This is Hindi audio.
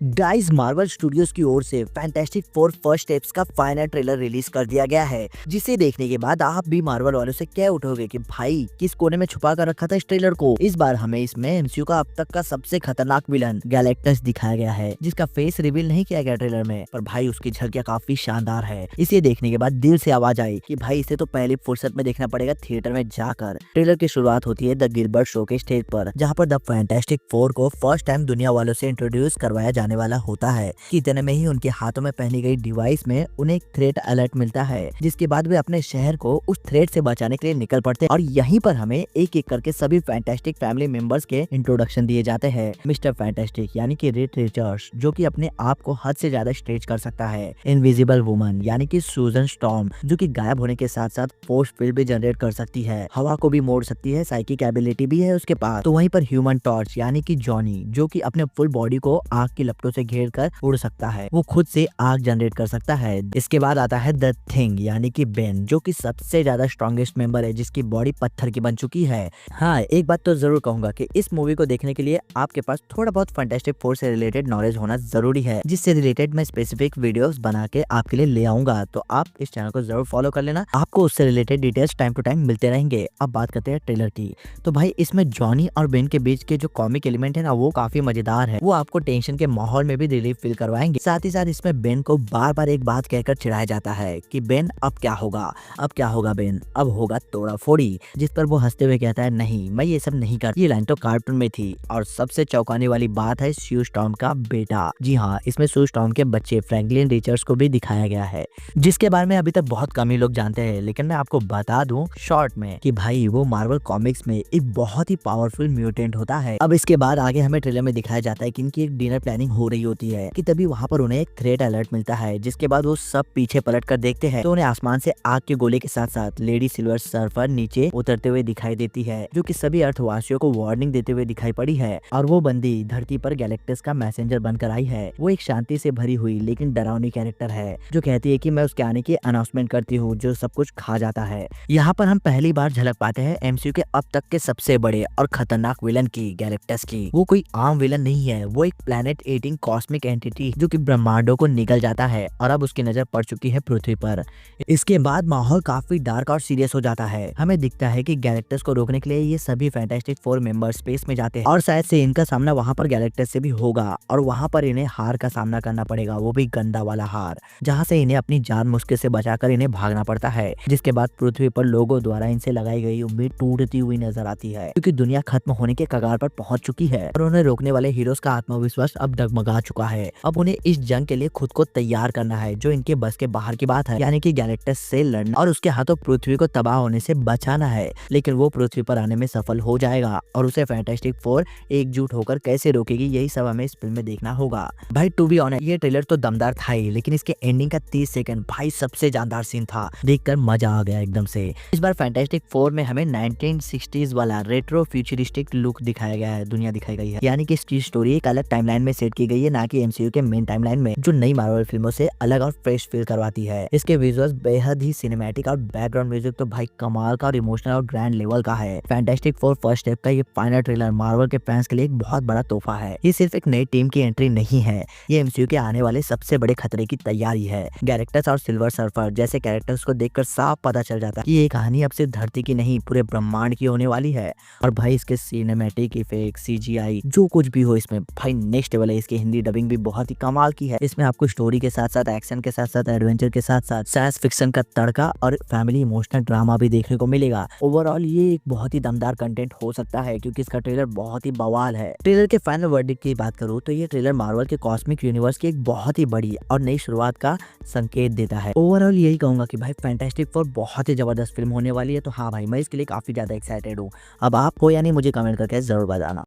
गाइस मार्वल स्टूडियोज की ओर से फैंटास्टिक फोर फर्स्ट स्टेप्स का फाइनल ट्रेलर रिलीज कर दिया गया है, जिसे देखने के बाद आप भी मार्वल वालों से कह उठोगे कि भाई किस कोने में छुपा कर रखा था इस ट्रेलर को। इस बार हमें इसमें एमसीयू का अब तक का सबसे खतरनाक विलन गैलेक्टस दिखाया गया है, जिसका फेस रिवील नहीं किया गया ट्रेलर में, पर भाई उसकी झलकियां काफी शानदार है। इसे देखने के बाद दिल से आवाज आई कि भाई इसे तो पहली फुर्सत में देखना पड़ेगा थिएटर में जाकर। ट्रेलर की शुरुआत होती है द गिलबर्ट शो के स्टेज पर, जहाँ पर द फैंटास्टिक फोर को फर्स्ट टाइम दुनिया वालों से इंट्रोड्यूस करवाया जाने वाला होता है। कि इतने में ही उनके हाथों में पहनी गई डिवाइस में उन्हें एक थ्रेट अलर्ट मिलता है, जिसके बाद वे अपने शहर को उस थ्रेट से बचाने के लिए निकल पड़ते हैं। और यहीं पर हमें एक एक करके सभी फैंटास्टिक फैमिली मेंबर्स के इंट्रोडक्शन दिए जाते हैं। मिस्टर फैंटास्टिक यानी कि रेड रिचर्ड्स, जो कि अपने आप को हद से ज्यादा स्ट्रेच कर सकता है। इनविजिबल वुमन यानी कि सुजन स्टॉर्म, जो कि गायब होने के साथ साथ फोर्स फील्ड भी जनरेट कर सकती है, हवा को भी मोड़ सकती है, साइकिक एबिलिटी भी है उसके पास। तो वहीं पर ह्यूमन टॉर्च यानी कि जॉनी, जो कि अपने फुल बॉडी को आग की लपटों से घेर कर उड़ सकता है, वो खुद से आग जनरेट कर सकता है। इसके बाद आता है द थिंग यानी कि बेन, जो कि सबसे ज्यादा स्ट्रॉन्गेस्ट मेंबर है, जिसकी बॉडी पत्थर की बन चुकी है। हाँ, एक बात तो जरूर कहूंगा कि इस मूवी को देखने के लिए आपके पास थोड़ा बहुत फैंटास्टिक फोर से रिलेटेड नॉलेज होना जरूरी है, जिससे रिलेटेड मैं स्पेसिफिक वीडियोस बना के आपके लिए ले आऊंगा। तो आप इस चैनल को जरूर फॉलो कर लेना, आपको उससे related details time to time मिलते रहेंगे। अब बात करते हैं ट्रेलर की। तो भाई इसमें जॉनी और बेन के बीच के जो कॉमिक एलिमेंट है ना, वो काफी मजेदार है। वो आपको टेंशन के माहौल में भी रिलीफ फील करवाएंगे। साथ ही साथ इसमें बेन को बार बार एक बात कहकर चिढ़ाया जाता है कि बेन अब क्या होगा, अब क्या होगा बेन, अब होगा तोड़ा फोड़ी। जिस पर वो हंसते हुए कहता है नहीं, मैं ये सब नहीं करता। ये लाइन तो कार्टून में थी। और सबसे चौंकाने वाली बात है स्यू स्टॉर्म का बेटा। जी हाँ, इसमें स्यू स्टॉर्म के बच्चे फ्रैंकलिन रिचर्ड्स को भी दिखाया गया है, जिसके बारे में अभी तक बहुत कम ही लोग जानते हैं। लेकिन मैं आपको बता दूं शॉर्ट में कि भाई वो मार्वल कॉमिक्स में एक बहुत ही पावरफुल म्यूटेंट होता है। अब इसके बाद आगे हमें ट्रेलर में दिखाया जाता है कि इनकी एक डिनर प्लानिंग हो रही होती है कि तभी वहाँ पर उन्हें एक थ्रेट अलर्ट मिलता है, जिसके बाद वो सब पीछे पलट कर देखते हैं तो उन्हें आसमान से आग के गोले के साथ साथ लेडी सिल्वर सर्फर नीचे उतरते हुए दिखाई देती है, जो कि सभी अर्थवासियों को वार्निंग देते हुए दिखाई पड़ी है। और वो बंदी धरती पर गैलेक्टस का मैसेंजर बनकर आई है। वो एक शांति से भरी हुई लेकिन डरावनी कैरेक्टर है, जो कहती है कि मैं उसके आने की अनाउंसमेंट करती हूँ, जो सब कुछ खा जाता है। यहाँ पर हम पहली बार झलक पाते हैं एमसीयू के अब तक के सबसे बड़े और खतरनाक विलन की, गैलेक्टस की। वो कोई आम विलन नहीं है, वो एक प्लेनेट ईटिंग कॉस्मिक एंटिटी, जो कि ब्रह्मांडों को निगल जाता है और अब उसकी नजर पड़ चुकी है पृथ्वी पर। इसके बाद माहौल काफी डार्क और सीरियस हो जाता है। हमें दिखता है कि गैलेक्टस को रोकने के लिए ये सभी फैंटास्टिक फोर मेंबर स्पेस में जाते हैं, और शायद से इनका सामना वहाँ पर गैलेक्टस से भी होगा, और वहाँ पर इन्हें हार का सामना करना पड़ेगा, वो भी गंदा वाला हार, जहाँ से इन्हें अपनी जान मुश्किल से बचाकर इन्हें भागना पड़ता है। जिसके बाद पृथ्वी पर लोगों द्वारा इनसे लगाई गई उम्मीद टूटती हुई नजर आती है, क्योंकि दुनिया खत्म होने के कगार पर पहुंच चुकी है और उन्हें रोकने वाले हीरोज का आत्मविश्वास अब डगमगा चुका है। अब उन्हें इस जंग के लिए खुद को तैयार करना है, जो इनके बस के बाहर की बात है, यानी कि गैलेक्टस से लड़ना और उसके हाथों पृथ्वी को तबाह होने से बचाना है। लेकिन वो पृथ्वी पर आने में सफल हो जाएगा, और उसे फैंटास्टिक फोर एकजुट होकर कैसे रोकेगी, यही सब हमें इस फिल्म में देखना होगा। भाई टू बी ऑनेस्ट, ये ट्रेलर तो दमदार था ही, लेकिन इसके एंडिंग का 30 सेकंड भाई सबसे जानदार सीन था, देखकर मजा आ गया एकदम से। इस बार फैंटास्टिक फोर में हमें 1960s वाला रेट्रो फ्यूचरिस्टिक लुक दिखाया गया है, दुनिया दिखाई गई है, यानी कि इसकी स्टोरी एक अलग टाइमलाइन में सेट की गई है, ना कि एमसीयू के मेन टाइमलाइन में, जो नई मार्वल फिल्मों से अलग और फ्रेश फील करवाती है। इसके विजुअल्स बेहद ही सिनेमैटिक और बैकग्राउंड म्यूजिक तो भाई कमाल का और इमोशनल और ग्रैंड लेवल का है। फैंटास्टिक फोर फर्स्ट स्टेप का ये फाइनल ट्रेलर मार्वल के फैंस के लिए एक बहुत बड़ा तोहफा है। ये सिर्फ एक नई टीम की एंट्री नहीं है, ये एमसीयू के आने वाले सबसे बड़े खतरे की तैयारी है। गैलेक्टस और सिल्वर सर्फर जैसे कैरेक्टर्स को देखकर साफ पता चल जाता है कि ये कहानी अब सिर्फ धरती की नहीं, पूरे ब्रह्मांड की होने वाली है। और भाई इसके सिनेमैटिक इफेक्ट, सीजीआई, जो कुछ भी हो इसमें भाई नेक्स्ट लेवल है। इसकी हिंदी डबिंग भी बहुत ही कमाल की है। इसमें आपको स्टोरी के साथ साथ एक्शन के साथ साथ एडवेंचर के साथ साथ साइंस फिक्शन का तड़का और फैमिली इमोशनल ड्रामा भी देखने को मिलेगा। ओवरऑल ये एक बहुत ही दमदार कंटेंट हो सकता है, क्योंकि इसका ट्रेलर बहुत ही बवाल है। ट्रेलर के फाइनल वर्डिक्ट की बात करूँ तो ये ट्रेलर मार्वल के कॉस्मिक यूनिवर्स की एक बहुत ही बड़ी और नई शुरुआत का संकेत देता है। ओवरऑल यही कहूंगा कि भाई फैंटास्टिक फोर बहुत ही जबरदस्त फिल्म होने वाली है। तो हाँ भाई, मैं इसके लिए काफी ज्यादा एक्साइटेड हूँ। अब आप हो या नहीं मुझे कमेंट करके जरूर बताना।